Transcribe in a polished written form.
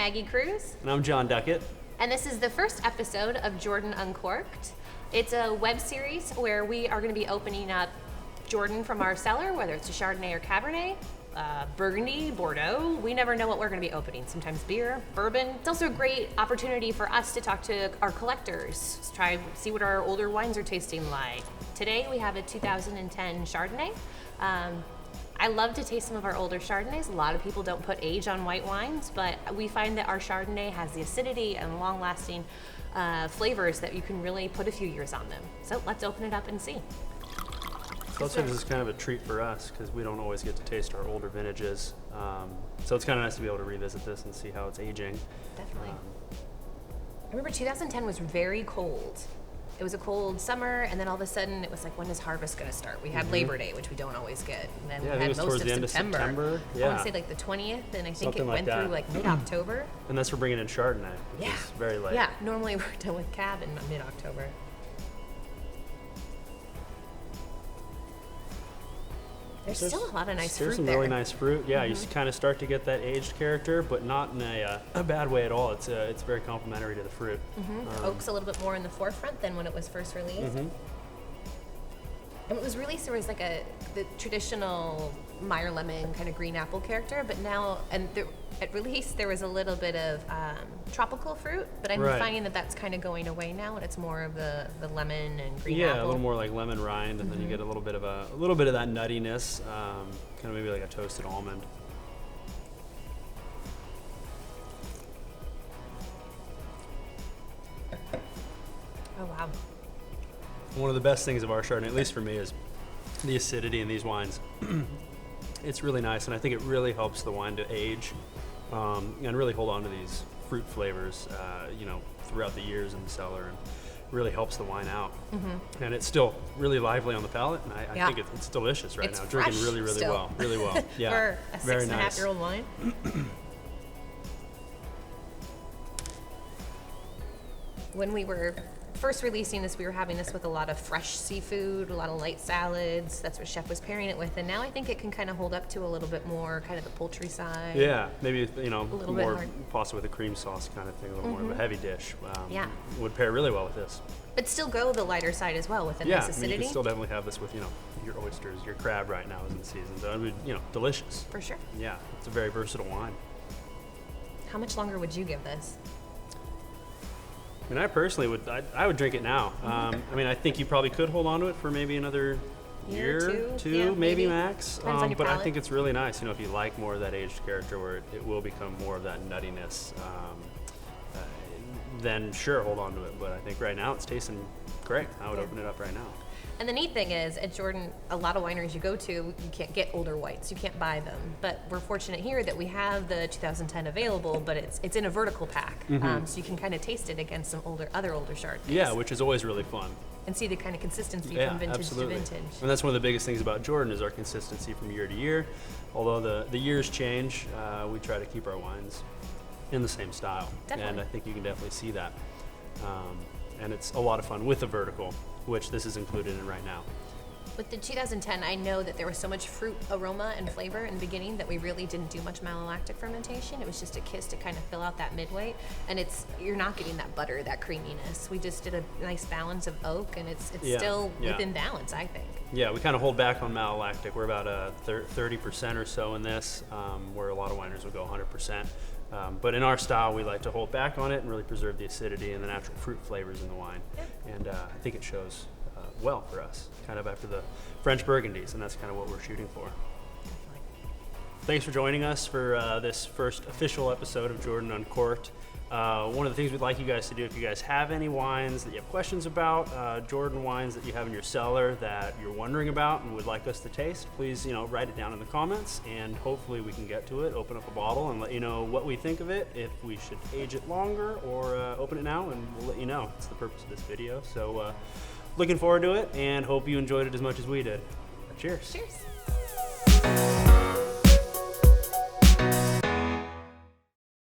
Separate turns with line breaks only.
Maggie Cruz.
And I'm John Duckett.
And this is the first episode of Jordan Uncorked. It's a web series where we are going to be opening up Jordan from our cellar, whether it's a Chardonnay or Cabernet, Burgundy, Bordeaux. We never know what we're going to be opening. Sometimes beer, bourbon. It's also a great opportunity for us to talk to our collectors, try see what our older wines are tasting like. Today we have a 2010 Chardonnay. I love to taste some of our older Chardonnays. A lot of people don't put age on white wines, but we find that our Chardonnay has the acidity and long-lasting flavors that you can really put a few years on them. So let's open it up and see.
Also, this is kind of a treat for us because we don't always get to taste our older vintages. So it's kind of nice to be able to revisit this and see how it's aging.
Definitely. I remember 2010 was very cold. It was a cold summer, and then all of a sudden it was like, when is harvest going to start? We had Labor Day, which we don't always get. And then we had most of September.
Yeah.
I want to say like the 20th, and I think
Something
it
like
went
that.
through like mid-October.
And that's for bringing in Chardonnay, which is very late.
Yeah, normally we're done with Cab in mid-October. There's still a lot of nice fruit
There's some
there.
really nice fruit. Yeah, you kind of start to get that aged character, but not in a bad way at all. It's very complimentary to the fruit.
Oak's a little bit more in the forefront than when it was first released. And when it was released, there was like the traditional Meyer lemon kind of green apple character, but now, at release, there was a little bit of tropical fruit, but I'm finding that that's kind of going away now, and it's more of the lemon and green apple.
Yeah, a little more like lemon rind, and then you get a little bit of that nuttiness, kind of maybe like a toasted almond.
Oh wow.
One of the best things of our Chardonnay, at least for me, is the acidity in these wines. It's really nice, and I think it really helps the wine to age and really hold on to these fruit flavors, throughout the years in the cellar, and really helps the wine out. And it's still really lively on the palate, and I think it's delicious right now. Drinking really, really
still.
well. Yeah,
For a
very
6.5-year-old wine. When we were first releasing this, we were having this with a lot of fresh seafood, a lot of light salads. That's what Chef was pairing it with. And now I think it can kind of hold up to a little bit more kind of the poultry side.
Yeah, maybe,
more
pasta with a cream sauce kind of thing, a little more of a heavy dish. Would pair really well with this.
But still go the lighter side as well with a nice acidity.
Yeah, you can still definitely have this with, your oysters, your crab right now is in season. So it would, delicious.
For sure.
Yeah, it's a very versatile wine.
How much longer would you give this?
I mean, I personally I would drink it now. I think you probably could hold on to it for maybe another year, two, maybe max.
Depends on your
but
palate.
I think it's really nice, if you like more of that aged character where it will become more of that nuttiness, then sure, hold on to it. But I think right now it's tasting great. I would open it up right now.
And the neat thing is, at Jordan, a lot of wineries you go to, you can't get older whites. You can't buy them. But we're fortunate here that we have the 2010 available, but it's in a vertical pack. So you can kind of taste it against some other older Chardonnays.
Yeah, which is always really fun.
And see the kind of consistency from vintage to vintage.
And that's one of the biggest things about Jordan is our consistency from year to year. Although the years change, we try to keep our wines in the same style.
Definitely.
And I think you can definitely see that. And it's a lot of fun with the vertical, which this is included in right now.
With the 2010, I know that there was so much fruit aroma and flavor in the beginning that we really didn't do much malolactic fermentation. It was just a kiss to kind of fill out that midweight, and you're not getting that butter, that creaminess. We just did a nice balance of oak, and it's still within balance, I think.
Yeah, we kind of hold back on malolactic. We're about 30% or so in this, where a lot of wineries will go 100%. But in our style, we like to hold back on it and really preserve the acidity and the natural fruit flavors in the wine. Yeah. And I think it shows well for us, kind of after the French Burgundies, and that's kind of what we're shooting for.
Definitely.
Thanks for joining us for this first official episode of Jordan Uncorked. One of the things we'd like you guys to do, if you guys have any wines that you have questions about, Jordan wines that you have in your cellar that you're wondering about and would like us to taste, please, write it down in the comments, and hopefully we can get to it, open up a bottle, and let you know what we think of it, if we should age it longer or open it now, and we'll let you know. It's the purpose of this video. So looking forward to it, and hope you enjoyed it as much as we did. Cheers.
Cheers.